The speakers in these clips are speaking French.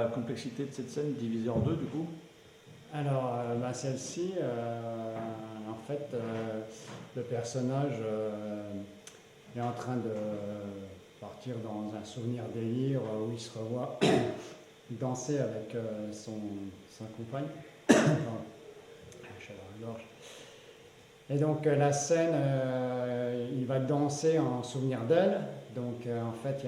la complexité de cette scène divisée en deux du coup? Alors, celle-ci, en fait, le personnage est en train de partir dans un souvenir délire où il se revoit danser avec sa compagne. Pardon, j'ai la gorge. Et donc la scène, il va danser en souvenir d'elle. Donc en fait,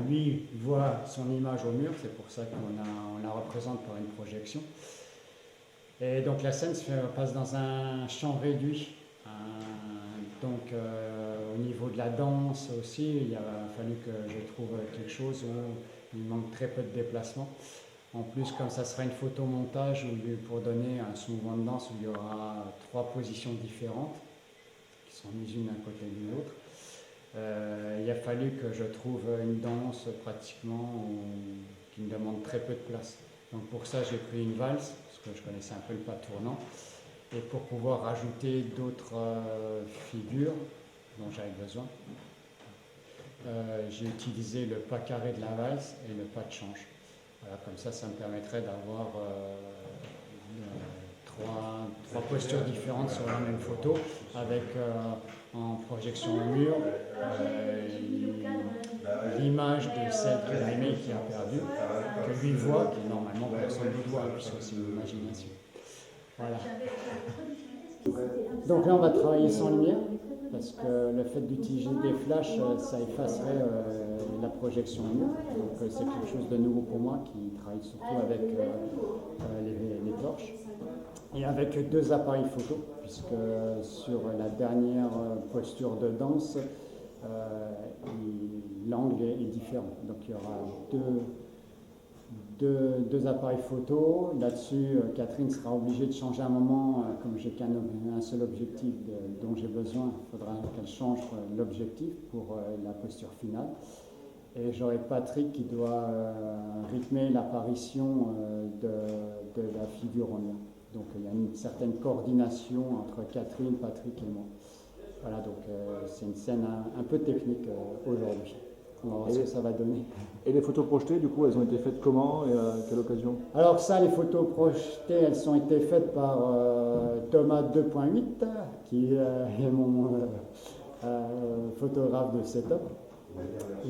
lui voit son image au mur, c'est pour ça qu'on la représente par une projection. Et donc la scène passe dans un champ réduit. Donc au niveau de la danse aussi, il a fallu que je trouve quelque chose où il manque très peu de déplacement. En plus, comme ça sera une photomontage pour donner ce mouvement de danse où il y aura 3 positions différentes qui sont mises une à côté de l'autre. Il a fallu que je trouve une danse pratiquement qui me demande très peu de place. Donc pour ça, j'ai pris une valse, parce que je connaissais un peu le pas tournant, et pour pouvoir rajouter d'autres figures dont j'avais besoin, j'ai utilisé le pas carré de la valse et le pas de change. Voilà, comme ça me permettrait d'avoir 3 postures différentes sur la même photo, avec en projection au mur l'image de celle qu'il a aimée qui a perdu, que lui voit, qui normalement personne ne voit, puisque c'est une imagination. Voilà. Donc là, on va travailler sans lumière, parce que le fait d'utiliser des flashs, ça effacerait la projection au mur. Donc c'est quelque chose de nouveau pour moi, qui travaille surtout avec les torches. Et avec 2 appareils photo, puisque sur la dernière posture de danse, l'angle est différent. Donc il y aura deux appareils photo. Là-dessus, Catherine sera obligée de changer un moment, comme j'ai qu'un seul objectif dont j'ai besoin, il faudra qu'elle change l'objectif pour la posture finale. Et j'aurai Patrick qui doit rythmer l'apparition de la figure en mur. Donc il y a une certaine coordination entre Catherine, Patrick et moi. Voilà, donc c'est une scène un peu technique aujourd'hui. On va voir ce que ça va donner. Et les photos projetées, du coup, elles ont été faites comment et à quelle occasion? Alors ça, les photos projetées, elles ont été faites par Thomas 2.8, qui est mon photographe de setup.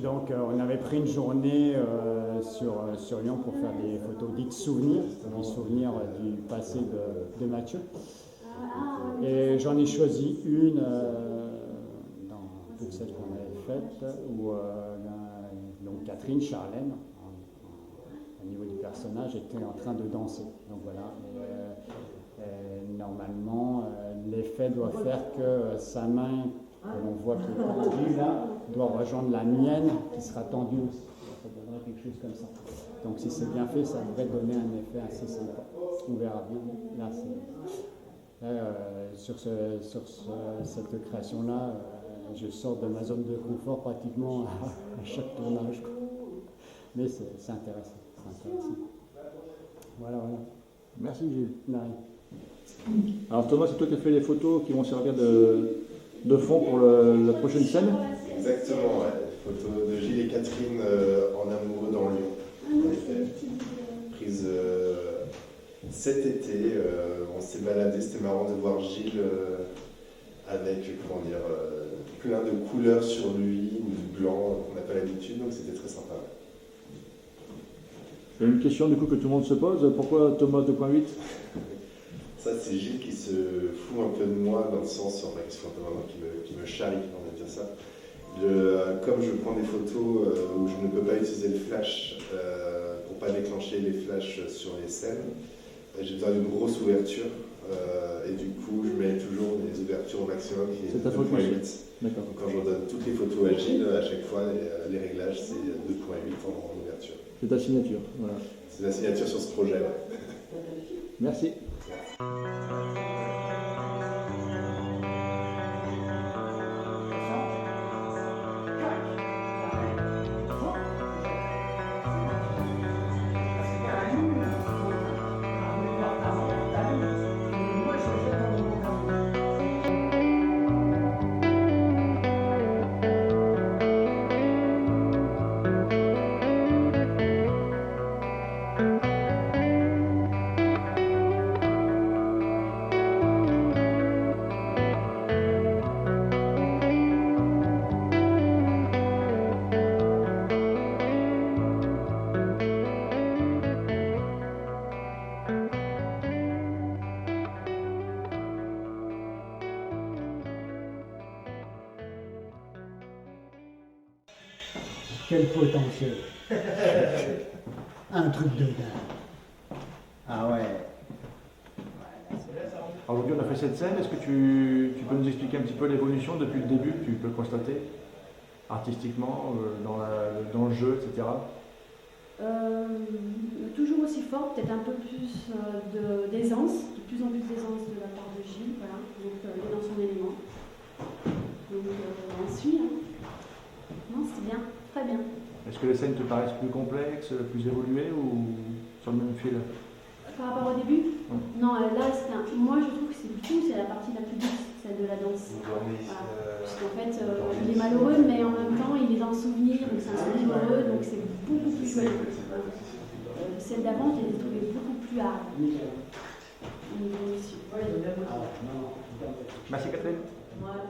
Donc on avait pris une journée sur Lyon pour faire des photos dites souvenirs, des souvenirs du passé de Mathieu. Et j'en ai choisi une dans toutes celles qu'on avait faites où donc Catherine Charlène, au niveau du personnage, était en train de danser. Donc voilà. Normalement, l'effet doit faire que sa main, que l'on voit qui est tendue là, doit rejoindre la mienne qui sera tendue aussi. Ça donnerait quelque chose comme ça. Donc si c'est bien fait, ça devrait donner un effet assez sympa. On verra bien. Là, sur cette création-là, je sors de ma zone de confort pratiquement à chaque tournage. Mais c'est intéressant. Voilà. Merci Gilles. Non. Alors Thomas, c'est toi qui as fait les photos qui vont servir de fond pour la prochaine scène? Exactement, ouais. Photos de Gilles et Catherine en amoureux dans Lyon. En effet. Prise cet été, on s'est baladé, c'était marrant de voir Gilles avec plein de couleurs sur lui, du blanc qu'on n'a pas l'habitude, donc c'était très sympa. Il y a une question du coup que tout le monde se pose, pourquoi Thomas 2.8? Ça, c'est Gilles qui se fout un peu de moi, dans le sens, enfin, qui se fout un peu de moi, qui me charrie, on va dire ça. Comme je prends des photos où je ne peux pas utiliser le flash pour ne pas déclencher les flashs sur les scènes, j'ai besoin d'une grosse ouverture et du coup, je mets toujours des ouvertures au maximum qui est 2.8. D'accord. Donc, quand je redonne toutes les photos à Gilles, à chaque fois, les réglages, c'est 2.8 en ouverture. C'est ta signature, voilà. C'est la signature sur ce projet, ouais. Merci. quel potentiel. Un truc de dingue. Ah ouais. Alors aujourd'hui, on a fait cette scène. Est-ce que tu peux nous expliquer un petit peu l'évolution depuis le début que tu peux constater artistiquement, dans le jeu, etc. Toujours aussi fort, peut-être un peu plus d'aisance, de plus en plus d'aisance de la part de Gilles, voilà. Donc il est dans son élément. Donc on suit. Hein. Non, c'est bien, très bien. Est-ce que les scènes te paraissent plus complexes, plus évoluées ou sur le même fil? Par rapport au début, non, là, moi je trouve que c'est la partie la plus douce, celle de la danse. Voilà. Puisqu'en fait, il est malheureux, mais en même temps, il est dans le souvenir, donc c'est un souvenir heureux, donc c'est beaucoup plus joyeux. Celle d'avant, je l'ai trouvée beaucoup plus hard. Au niveau émotion. Merci Catherine. Voilà.